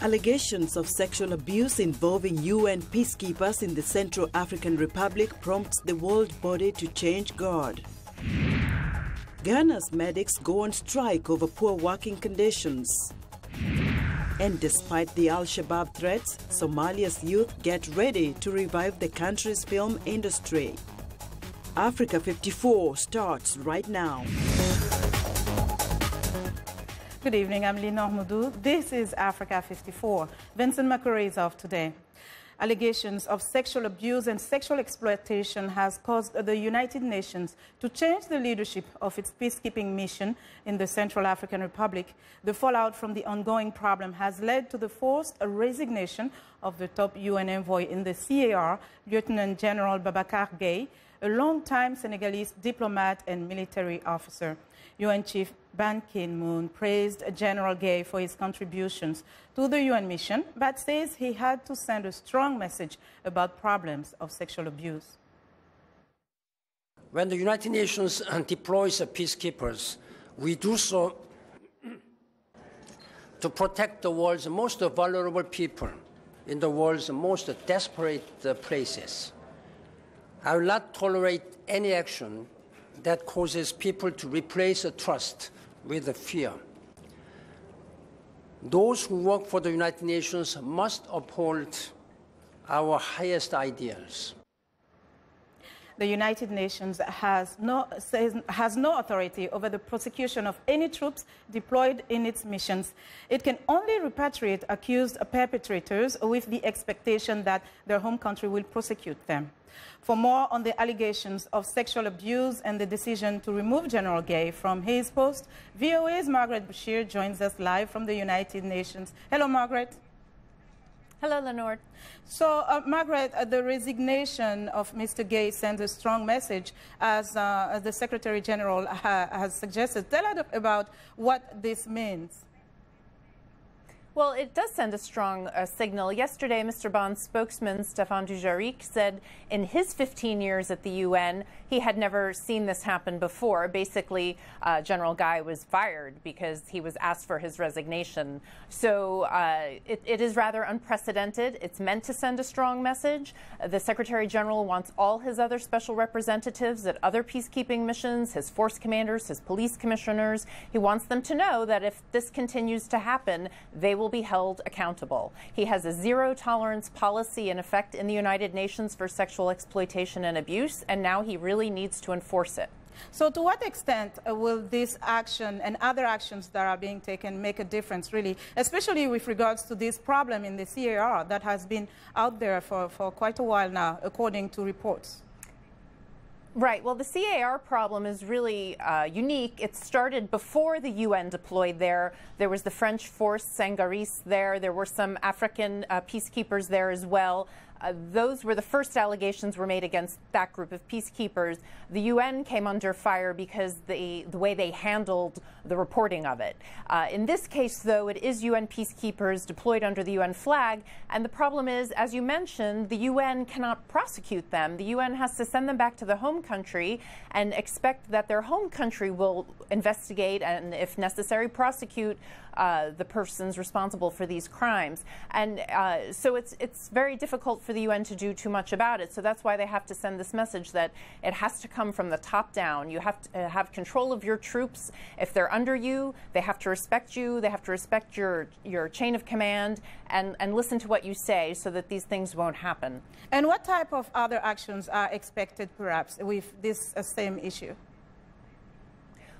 Allegations of sexual abuse involving UN peacekeepers in the Central African Republic prompts the world body to change guard. Ghana's medics go on strike over poor working conditions. And despite the Al-Shabaab threats, Somalia's youth get ready to revive the country's film industry. Africa 54 starts right now. Good evening, I'm Linor Moudou. This is Africa 54. Vincent Makori is off today. Allegations of sexual abuse and sexual exploitation has caused the United Nations to change the leadership of its peacekeeping mission in the Central African Republic. The fallout from the ongoing problem has led to the forced resignation of the top UN envoy in the CAR, Lieutenant General Babacar Gaye, a long-time Senegalese diplomat and military officer. UN Chief Ban Ki-moon praised General Gaye for his contributions to the UN mission, but says he had to send a strong message about problems of sexual abuse. When the United Nations deploys peacekeepers, we do so to protect the world's most vulnerable people in the world's most desperate places. I will not tolerate any action that causes people to replace trust with fear. Those who work for the United Nations must uphold our highest ideals. The United Nations has no authority over the prosecution of any troops deployed in its missions. It can only repatriate accused perpetrators with the expectation that their home country will prosecute them. For more on the allegations of sexual abuse and the decision to remove General Gaye from his post, VOA's Margaret Bashir joins us live from the United Nations. Hello, Margaret. Hello, Lenore. So, Margaret, the resignation of Mr. Gaye sends a strong message, as the Secretary General has suggested. Tell us about what this means. Well, it does send a strong signal. Yesterday, Mr. Ban's spokesman, Stéphane Dujarric, said in his 15 years at the UN, he had never seen this happen before. Basically, General Gaye was fired because he was asked for his resignation. So it is rather unprecedented. It's meant to send a strong message. The Secretary General wants all his other special representatives at other peacekeeping missions, his force commanders, his police commissioners. He wants them to know that if this continues to happen, they will be held accountable. He has a zero-tolerance policy in effect in the United Nations for sexual exploitation and abuse, and now he really needs to enforce it. So to what extent will this action and other actions that are being taken make a difference, really, especially with regards to this problem in the CAR that has been out there for quite a while now, according to reports? Right. Well, the CAR problem is really unique. It started before the UN deployed there. There was the French force Sangaris there. There were some African peacekeepers there as well. Those were the first allegations were made against that group of peacekeepers. The UN came under fire because the way they handled the reporting of it. In this case, though, it is UN peacekeepers deployed under the UN flag. And the problem is, as you mentioned, the UN cannot prosecute them. The UN has to send them back to the home country and expect that their home country will investigate and, if necessary, prosecute the persons responsible for these crimes. And so it's very difficult for the UN to do too much about it. So that's why they have to send this message that it has to come from the top down. You have to have control of your troops. If they're under you, they have to respect you. They have to respect your chain of command and listen to what you say so that these things won't happen. And what type of other actions are expected, perhaps, with this same issue?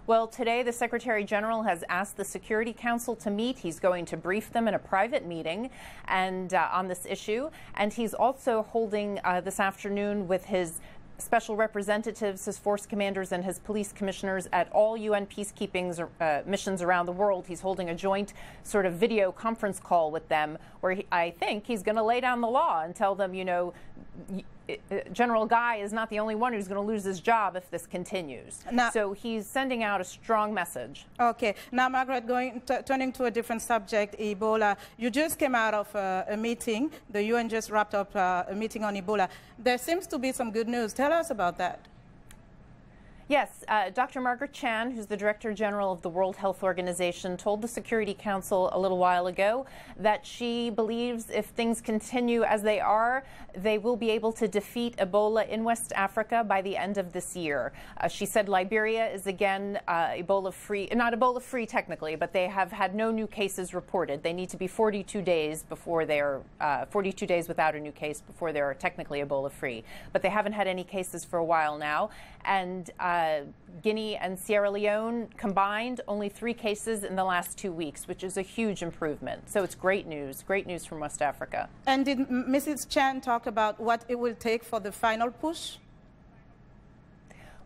Well, today the Secretary General has asked the Security Council to meet. He's going to brief them in a private meeting and on this issue. And he's also holding this afternoon with his special representatives, his force commanders, and his police commissioners at all UN peacekeeping missions around the world. He's holding a joint sort of video conference call with them where I think he's going to lay down the law and tell them, you know, General Gaye is not the only one who's going to lose his job if this continues. Now, so he's sending out a strong message. Okay. Now, Margaret, turning to a different subject, Ebola. You just came out of a meeting. The UN just wrapped up a meeting on Ebola. There seems to be some good news. Tell us about that. Yes, Dr. Margaret Chan, who's the Director General of the World Health Organization, told the Security Council a little while ago that she believes if things continue as they are, they will be able to defeat Ebola in West Africa by the end of this year. She said Liberia is again Ebola-free, not Ebola-free technically, but they have had no new cases reported. They need to be 42 days before they are 42 days without a new case before they are technically Ebola-free. But they haven't had any cases for a while now, and Guinea and Sierra Leone combined only 3 cases in the last 2 weeks, which is a huge improvement. So it's great news from West Africa. And did Mrs. Chan talk about what it will take for the final push?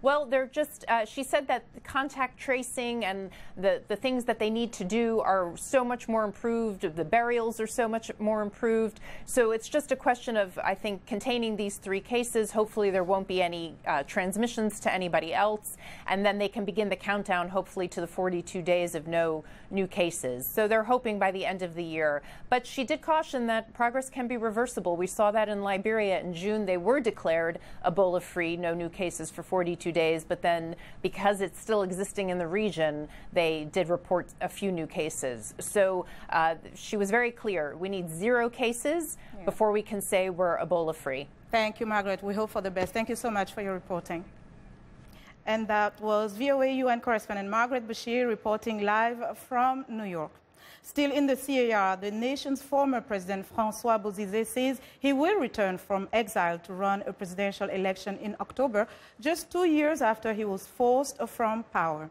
Well, they're just, she said that the contact tracing and the things that they need to do are so much more improved. The burials are so much more improved. So it's just a question of, I think, containing these 3 cases. Hopefully there won't be any transmissions to anybody else. And then they can begin the countdown, hopefully, to the 42 days of no new cases. So they're hoping by the end of the year. But she did caution that progress can be reversible. We saw that in Liberia in June. They were declared Ebola-free, no new cases for 42 days, but then because it's still existing in the region, they did report a few new cases. So she was very clear. We need 0 cases before we can say we're Ebola-free. Thank you, Margaret. We hope for the best. Thank you so much for your reporting. And that was VOA UN correspondent Margaret Bashir reporting live from New York. Still in the CAR, the nation's former president, François Bozizé, says he will return from exile to run a presidential election in October, just 2 years after he was forced from power.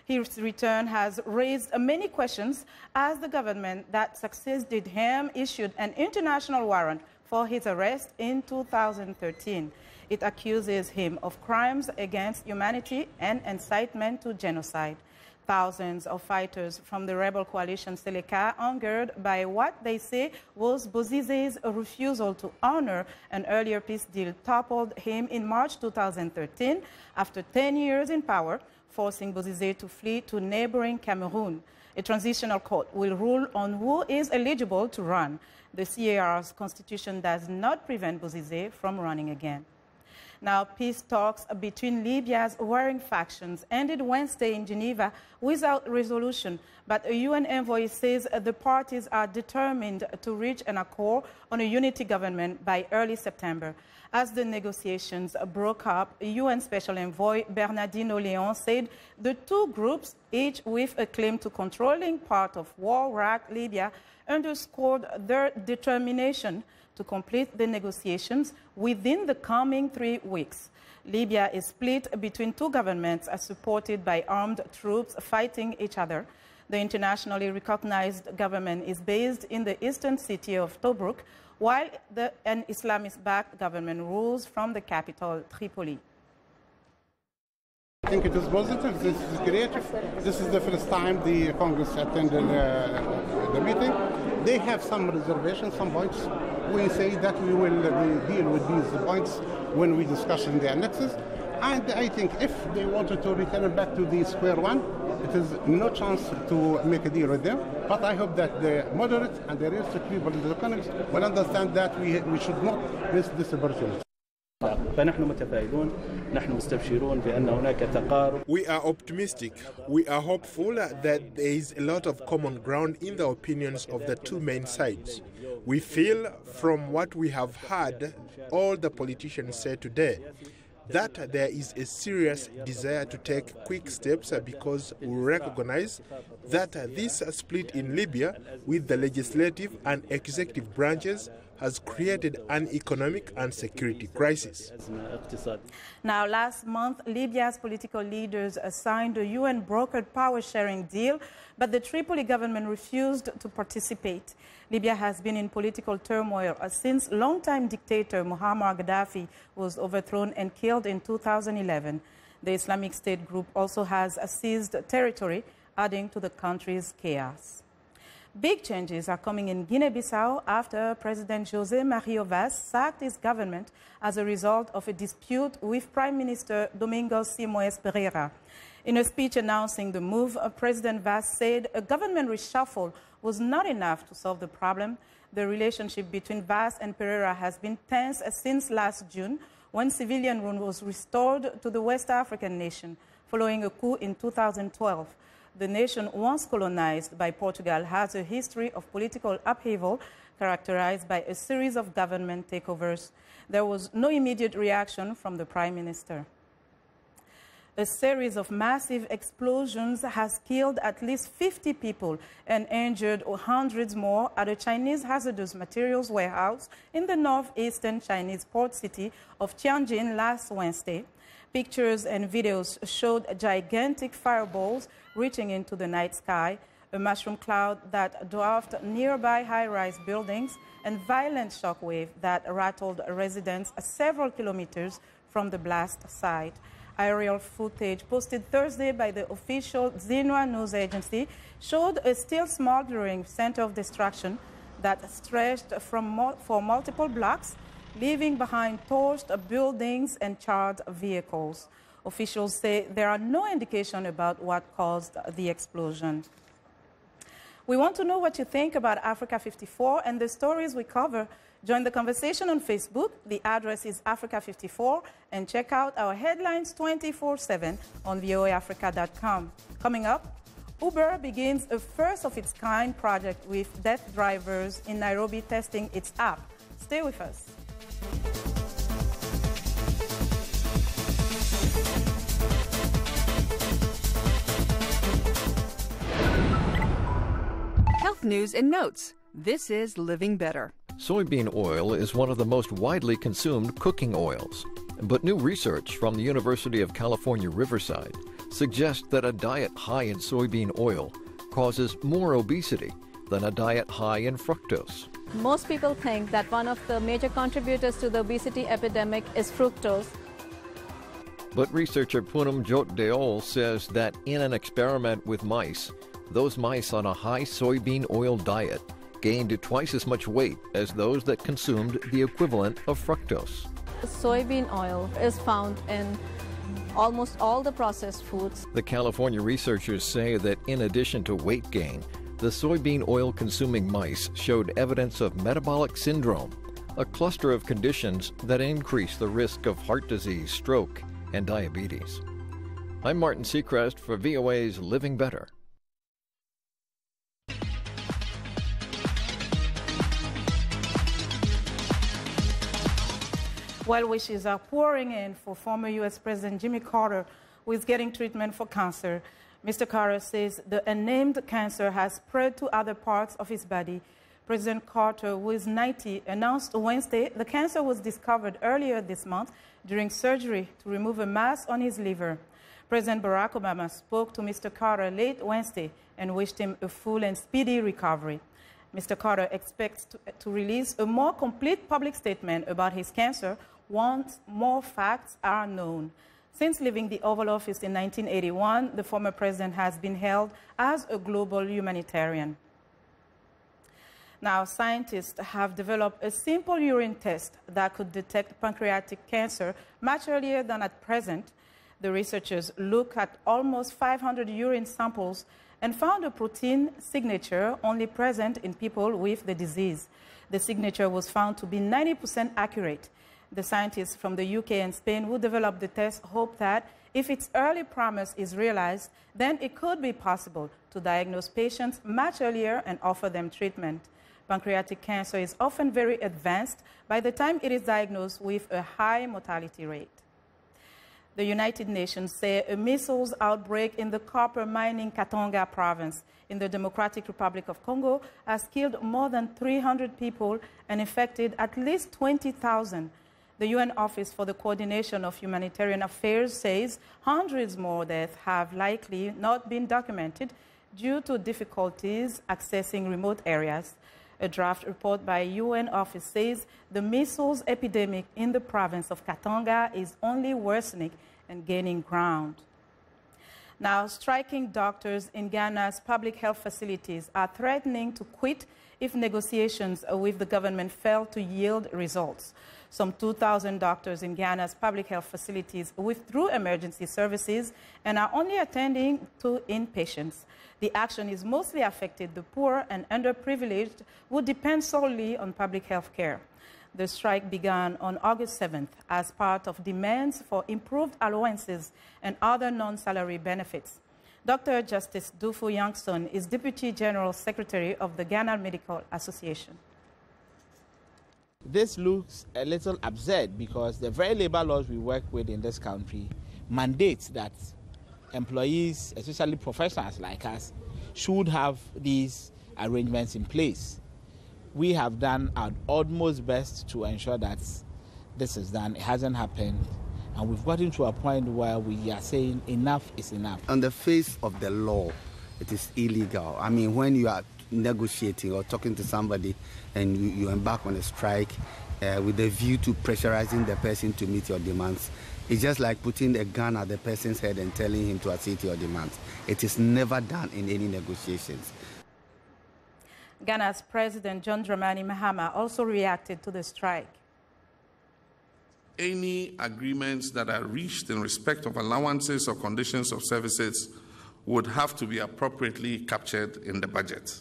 His return has raised many questions as the government that succeeded him issued an international warrant for his arrest in 2013. It accuses him of crimes against humanity and incitement to genocide. Thousands of fighters from the rebel coalition Seleka, angered by what they say was Bozizé's refusal to honor an earlier peace deal, toppled him in March 2013 after 10 years in power, forcing Bozizé to flee to neighboring Cameroon. A transitional court will rule on who is eligible to run. The CAR's constitution does not prevent Bozizé from running again. Now, peace talks between Libya's warring factions ended Wednesday in Geneva without resolution, but a UN envoy says the parties are determined to reach an accord on a unity government by early September. As the negotiations broke up, UN Special Envoy Bernardino Leon said the 2 groups, each with a claim to controlling part of war-racked Libya, underscored their determination to complete the negotiations within the coming 3 weeks. Libya is split between 2 governments supported by armed troops fighting each other. The internationally recognized government is based in the eastern city of Tobruk, while an Islamist-backed government rules from the capital, Tripoli. I think it is positive. This is creative. This is the first time the Congress attended the meeting. They have some reservations, some points. We say that we will deal with these points when we discuss in the annexes. And I think if they wanted to return back to the square one, it is no chance to make a deal with them. But I hope that the moderate and the realistic people in the Congress will understand that we should not miss this opportunity. فنحن متفائلون نحن مستبشرون بأن هناك تقارب. We are optimistic. We are hopeful that there is a lot of common ground in the opinions of the 2 main sides. We feel from what we have heard all the politicians say today that there is a serious desire to take quick steps because we recognize that this split in Libya with the legislative and executive branches has created an economic and security crisis. Now, last month, Libya's political leaders signed a UN-brokered power-sharing deal, but the Tripoli government refused to participate. Libya has been in political turmoil since longtime dictator Muammar Gaddafi was overthrown and killed in 2011. The Islamic State group also has seized territory, adding to the country's chaos. Big changes are coming in Guinea-Bissau after President José Mario Vaz sacked his government as a result of a dispute with Prime Minister Domingos Simoes Pereira. In a speech announcing the move, President Vaz said a government reshuffle was not enough to solve the problem. The relationship between Vaz and Pereira has been tense since last June, when civilian rule was restored to the West African nation following a coup in 2012. The nation, once colonized by Portugal, has a history of political upheaval characterized by a series of government takeovers. There was no immediate reaction from the Prime Minister. A series of massive explosions has killed at least 50 people and injured hundreds more at a Chinese hazardous materials warehouse in the northeastern Chinese port city of Tianjin last Wednesday. Pictures and videos showed gigantic fireballs reaching into the night sky, a mushroom cloud that dwarfed nearby high-rise buildings, and violent shockwave that rattled residents several kilometers from the blast site. Aerial footage posted Thursday by the official Xinhua news agency showed a still smoldering center of destruction that stretched for multiple blocks, leaving behind torched buildings and charred vehicles. Officials say there are no indications about what caused the explosion. We want to know what you think about Africa 54 and the stories we cover. Join the conversation on Facebook. The address is Africa54, and check out our headlines 24/7 on voaafrica.com. Coming up, Uber begins a first-of-its-kind project with deaf drivers in Nairobi testing its app. Stay with us. Health news and notes. This is Living Better. Soybean oil is one of the most widely consumed cooking oils. But new research from the University of California, Riverside suggests that a diet high in soybean oil causes more obesity than a diet high in fructose. Most people think that one of the major contributors to the obesity epidemic is fructose. But researcher Poonam Jot-Deol says that in an experiment with mice, those mice on a high soybean oil diet gained twice as much weight as those that consumed the equivalent of fructose. Soybean oil is found in almost all the processed foods. The California researchers say that in addition to weight gain, the soybean oil-consuming mice showed evidence of metabolic syndrome, a cluster of conditions that increase the risk of heart disease, stroke, and diabetes. I'm Martin Seacrest for VOA's Living Better. Well wishes are pouring in for former U.S. President Jimmy Carter, who is getting treatment for cancer. Mr. Carter says the unnamed cancer has spread to other parts of his body. President Carter, who is 90, announced Wednesday the cancer was discovered earlier this month during surgery to remove a mass on his liver. President Barack Obama spoke to Mr. Carter late Wednesday and wished him a full and speedy recovery. Mr. Carter expects to release a more complete public statement about his cancer once more facts are known. Since leaving the Oval Office in 1981, the former president has been hailed as a global humanitarian. Now, scientists have developed a simple urine test that could detect pancreatic cancer much earlier than at present. The researchers looked at almost 500 urine samples and found a protein signature only present in people with the disease. The signature was found to be 90% accurate. The scientists from the UK and Spain who developed the test hope that if its early promise is realized, then it could be possible to diagnose patients much earlier and offer them treatment. Pancreatic cancer is often very advanced by the time it is diagnosed with a high mortality rate. The United Nations say a missiles outbreak in the copper mining Katanga province in the Democratic Republic of Congo has killed more than 300 people and infected at least 20,000. The UN Office for the Coordination of Humanitarian Affairs says hundreds more deaths have likely not been documented due to difficulties accessing remote areas. A draft report by UN office says the measles epidemic in the province of Katanga is only worsening and gaining ground. Now, striking doctors in Ghana's public health facilities are threatening to quit if negotiations with the government fail to yield results. Some 2,000 doctors in Ghana's public health facilities withdrew emergency services and are only attending to inpatients. The action is mostly affected the poor and underprivileged who depend solely on public health care. The strike began on August 7th as part of demands for improved allowances and other non-salary benefits. Dr. Justice Dufu Youngson is Deputy General Secretary of the Ghana Medical Association. This looks a little absurd because the very labor laws we work with in this country mandates that employees, especially professionals like us, should have these arrangements in place. We have done our utmost best to ensure that this is done. It hasn't happened. And we've gotten to a point where we are saying enough is enough. On the face of the law, it is illegal. I mean, when you are negotiating or talking to somebody and you embark on a strike with a view to pressurizing the person to meet your demands, it's just like putting a gun at the person's head and telling him to accede to your demands. It is never done in any negotiations. Ghana's President John Dramani Mahama also reacted to the strike. Any agreements that are reached in respect of allowances or conditions of services would have to be appropriately captured in the budget.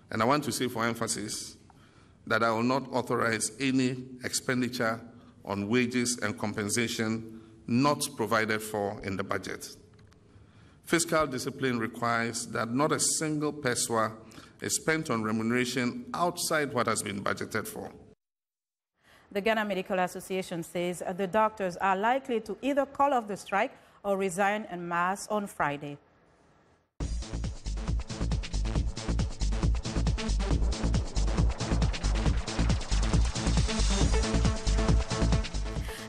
And I want to say for emphasis that I will not authorize any expenditure on wages and compensation not provided for in the budget. Fiscal discipline requires that not a single pesewa is spent on remuneration outside what has been budgeted for. The Ghana Medical Association says the doctors are likely to either call off the strike or resign en masse on Friday.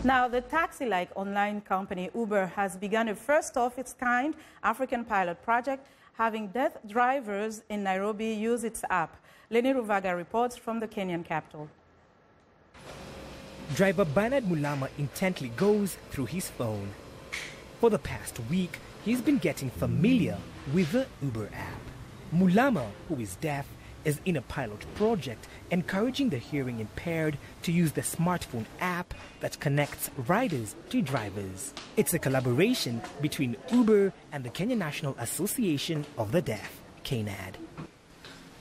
Now, the taxi-like online company Uber has begun a first-of-its-kind African pilot project, having deaf drivers in Nairobi use its app. Lenny Ruvaga reports from the Kenyan capital. Driver Bernard Mulama intently goes through his phone. For the past week, he's been getting familiar with the Uber app. Mulama, who is deaf, is in a pilot project encouraging the hearing impaired to use the smartphone app that connects riders to drivers. It's a collaboration between Uber and the Kenya National Association of the Deaf, KNAD.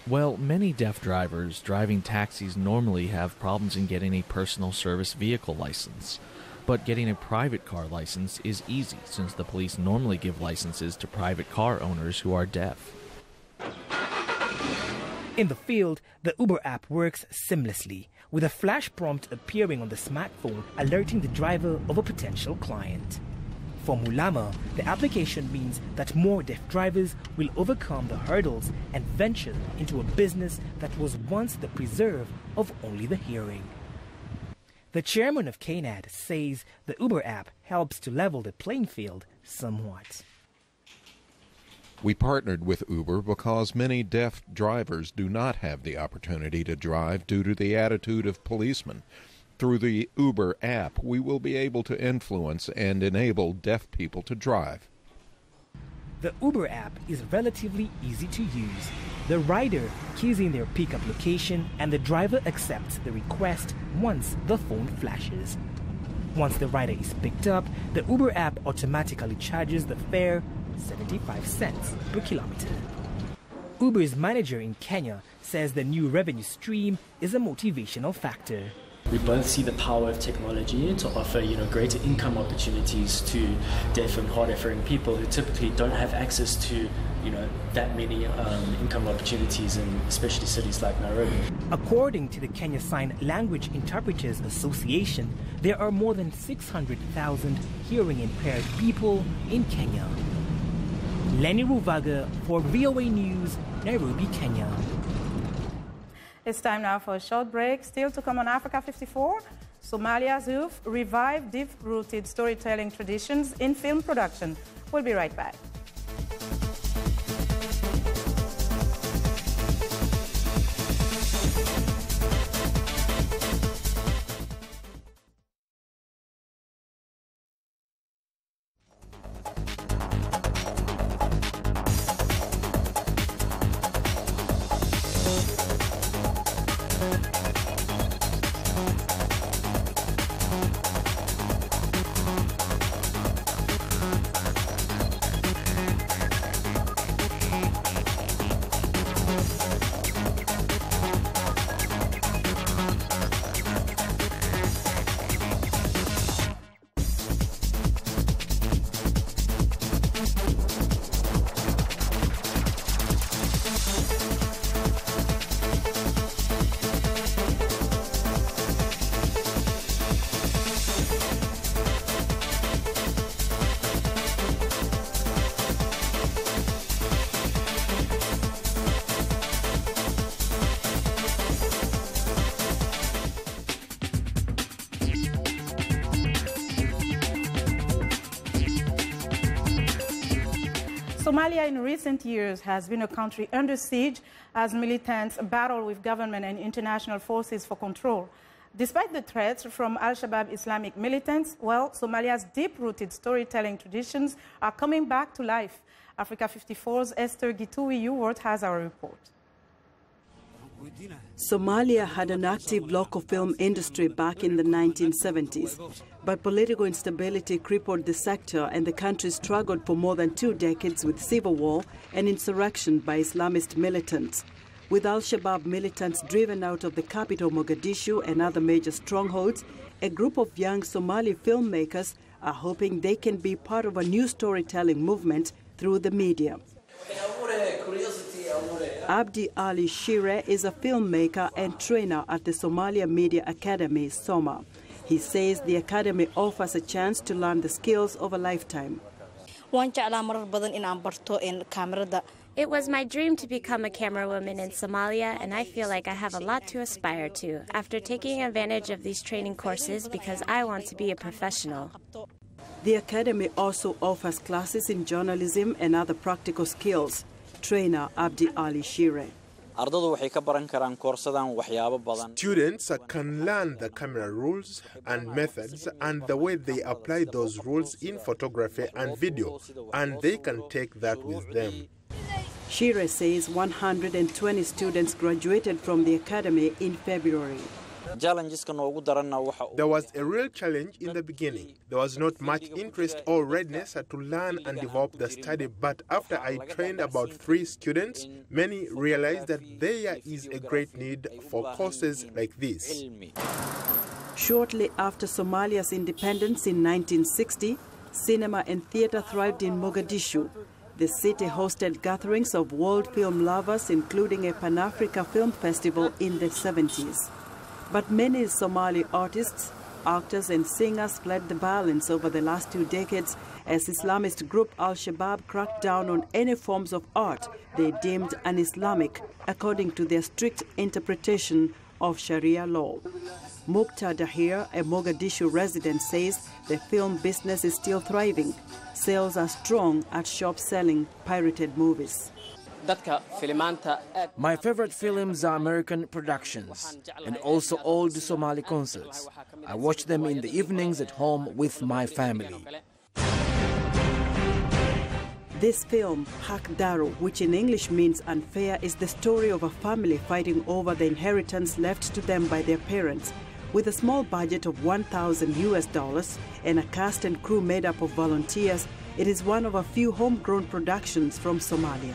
Well, many deaf drivers driving taxis normally have problems in getting a personal service vehicle license. But getting a private car license is easy, since the police normally give licenses to private car owners who are deaf. In the field, the Uber app works seamlessly, with a flash prompt appearing on the smartphone alerting the driver of a potential client. For Mulama, the application means that more deaf drivers will overcome the hurdles and venture into a business that was once the preserve of only the hearing. The chairman of KNAD says the Uber app helps to level the playing field somewhat. We partnered with Uber because many deaf drivers do not have the opportunity to drive due to the attitude of policemen. Through the Uber app, we will be able to influence and enable deaf people to drive. The Uber app is relatively easy to use. The rider keys in their pickup location and the driver accepts the request once the phone flashes. Once the rider is picked up, the Uber app automatically charges the fare 75 cents per kilometer. Uber's manager in Kenya says the new revenue stream is a motivational factor. We both see the power of technology to offer, greater income opportunities to deaf and hard of hearing people who typically don't have access to, that many income opportunities in especially cities like Nairobi. According to the Kenya Sign Language Interpreters Association, there are more than 600,000 hearing impaired people in Kenya. Lenny Ruvaga for VOA News, Nairobi, Kenya. It's time now for a short break. Still to come on Africa 54, Somalia's youth revive deep-rooted storytelling traditions in film production. We'll be right back. Somalia in recent years has been a country under siege as militants battle with government and international forces for control. Despite the threats from Al-Shabaab Islamic militants, well, Somalia's deep-rooted storytelling traditions are coming back to life. Africa 54's Esther Gitui-Ewart has our report. Somalia had an active local film industry back in the 1970s, but political instability crippled the sector and the country struggled for more than 2 decades with civil war and insurrection by Islamist militants. With Al-Shabaab militants driven out of the capital Mogadishu and other major strongholds, a group of young Somali filmmakers are hoping they can be part of a new storytelling movement through the media. Abdi Ali Shire is a filmmaker and trainer at the Somalia Media Academy, SOMA. He says the academy offers a chance to learn the skills of a lifetime. It was my dream to become a camerawoman in Somalia, and I feel like I have a lot to aspire to after taking advantage of these training courses because I want to be a professional. The academy also offers classes in journalism and other practical skills. Trainer Abdi Ali Shire. Students can learn the camera rules and methods and the way they apply those rules in photography and video, and they can take that with them. Shire says 120 students graduated from the academy in February. There was a real challenge in the beginning. There was not much interest or readiness to learn and develop the study, but after I trained about 3 students, many realized that there is a great need for courses like this. Shortly after Somalia's independence in 1960, cinema and theater thrived in Mogadishu. The city hosted gatherings of world film lovers, including a Pan-Africa Film Festival in the 70s. But many Somali artists, actors and singers fled the violence over the last 2 decades as Islamist group Al-Shabaab cracked down on any forms of art they deemed un-Islamic, according to their strict interpretation of Sharia law. Mukhtar Dahir, a Mogadishu resident, says the film business is still thriving. Sales are strong at shops selling pirated movies. My favorite films are American productions and also old Somali concerts. I watch them in the evenings at home with my family. This film, Hak Daru, which in English means unfair, is the story of a family fighting over the inheritance left to them by their parents. With a small budget of $1,000 and a cast and crew made up of volunteers, it is one of a few homegrown productions from Somalia.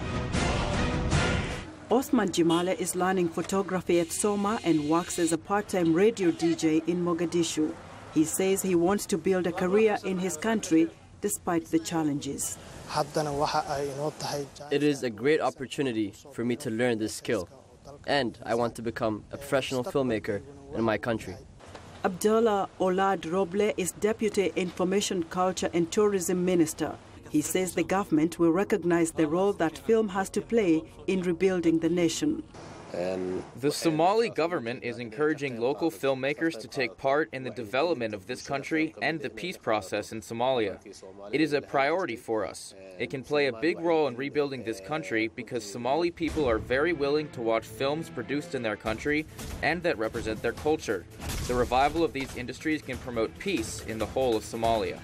Osman Jimale is learning photography at Soma and works as a part-time radio DJ in Mogadishu. He says he wants to build a career in his country despite the challenges. It is a great opportunity for me to learn this skill, and I want to become a professional filmmaker in my country. Abdullah Olad Roble is Deputy Information, Culture and Tourism Minister. He says the government will recognize the role that film has to play in rebuilding the nation. The Somali government is encouraging local filmmakers to take part in the development of this country and the peace process in Somalia. It is a priority for us. It can play a big role in rebuilding this country because Somali people are very willing to watch films produced in their country and that represent their culture. The revival of these industries can promote peace in the whole of Somalia.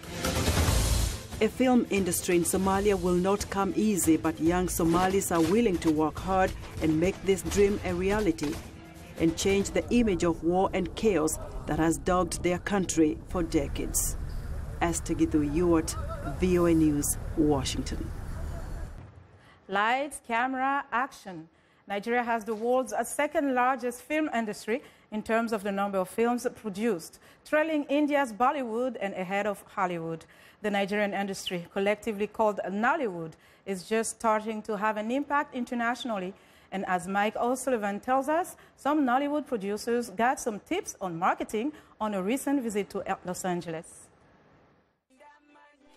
A film industry in Somalia will not come easy, but young Somalis are willing to work hard and make this dream a reality and change the image of war and chaos that has dogged their country for decades. Esther Gitui-Ewart, VOA News, Washington. Lights, camera, action. Nigeria has the world's second largest film industry in terms of the number of films produced, trailing India's Bollywood and ahead of Hollywood. The Nigerian industry, collectively called Nollywood, is just starting to have an impact internationally. And as Mike O'Sullivan tells us, some Nollywood producers got some tips on marketing on a recent visit to Los Angeles.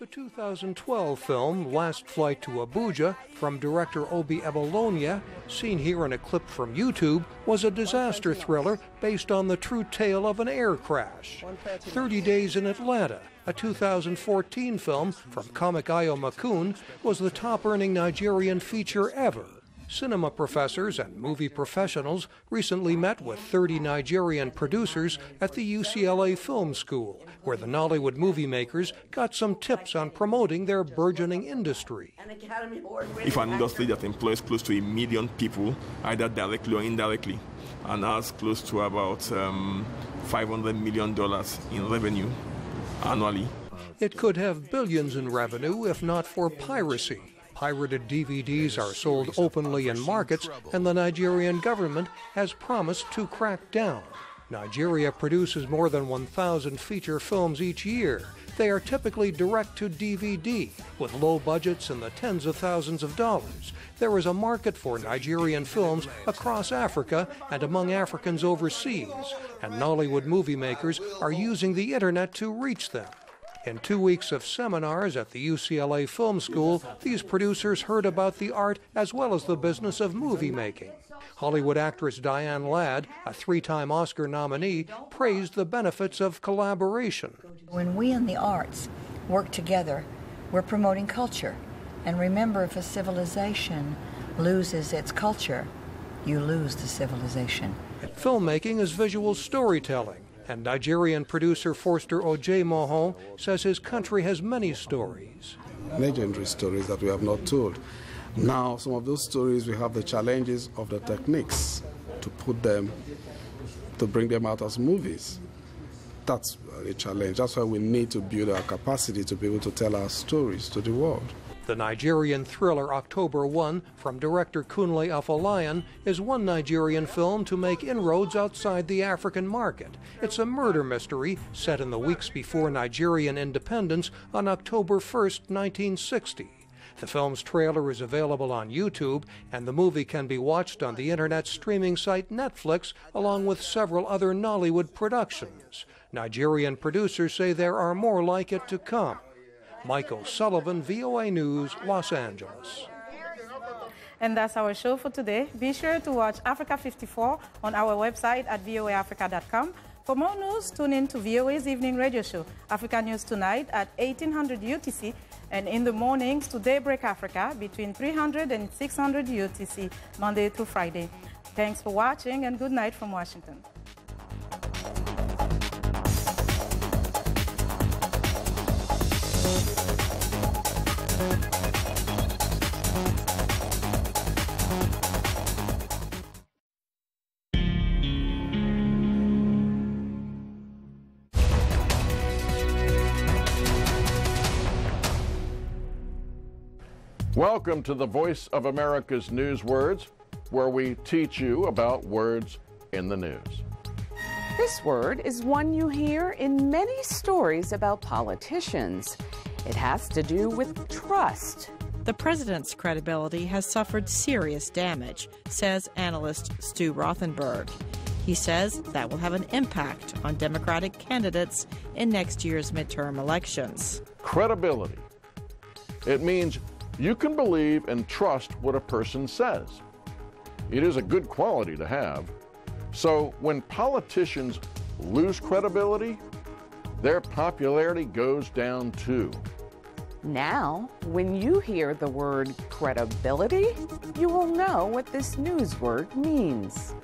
The 2012 film Last Flight to Abuja from director Obi Ebolonia, seen here in a clip from YouTube, was a disaster thriller based on the true tale of an air crash. 30 Days in Atlanta, a 2014 film from comic Ayo Makun, was the top-earning Nigerian feature ever. Cinema professors and movie professionals recently met with 30 Nigerian producers at the UCLA Film School, where the Nollywood movie makers got some tips on promoting their burgeoning industry. If an industry that employs close to 1 million people, either directly or indirectly, and has close to about $500 million in revenue annually. It could have billions in revenue if not for piracy. Pirated DVDs are sold openly in markets, and the Nigerian government has promised to crack down. Nigeria produces more than 1,000 feature films each year. They are typically direct-to-DVD, with low budgets in the tens of thousands of dollars. There is a market for Nigerian films across Africa and among Africans overseas, and Nollywood movie makers are using the internet to reach them. In 2 weeks of seminars at the UCLA Film School, these producers heard about the art as well as the business of movie making. Hollywood actress Diane Ladd, a 3-time Oscar nominee, praised the benefits of collaboration. When we in the arts work together, we're promoting culture. And remember, if a civilization loses its culture, you lose the civilization. Filmmaking is visual storytelling. And Nigerian producer Forster Oj Mohon says his country has many stories. Legendary stories that we have not told. Now, some of those stories, we have the challenges of the techniques to bring them out as movies. That's a challenge. That's why we need to build our capacity to be able to tell our stories to the world. The Nigerian thriller October 1 from director Kunle Afolayan is one Nigerian film to make inroads outside the African market. It's a murder mystery set in the weeks before Nigerian independence on October 1st, 1960. The film's trailer is available on YouTube, and the movie can be watched on the internet streaming site Netflix, along with several other Nollywood productions. Nigerian producers say there are more like it to come. Mike O'Sullivan, VOA News, Los Angeles. And that's our show for today. Be sure to watch Africa 54 on our website at voaafrica.com. For more news, tune in to VOA's evening radio show, Africa News Tonight at 1800 UTC, and in the mornings to Daybreak Africa between 300 and 600 UTC, Monday through Friday. Thanks for watching, and good night from Washington. Welcome to the Voice of America's News Words, where we teach you about words in the news. This word is one you hear in many stories about politicians. It has to do with trust. The president's credibility has suffered serious damage, says analyst Stu Rothenberg. He says that will have an impact on Democratic candidates in next year's midterm elections. Credibility. It means you can believe and trust what a person says. It is a good quality to have. So when politicians lose credibility, their popularity goes down too. Now, when you hear the word credibility, you will know what this news word means.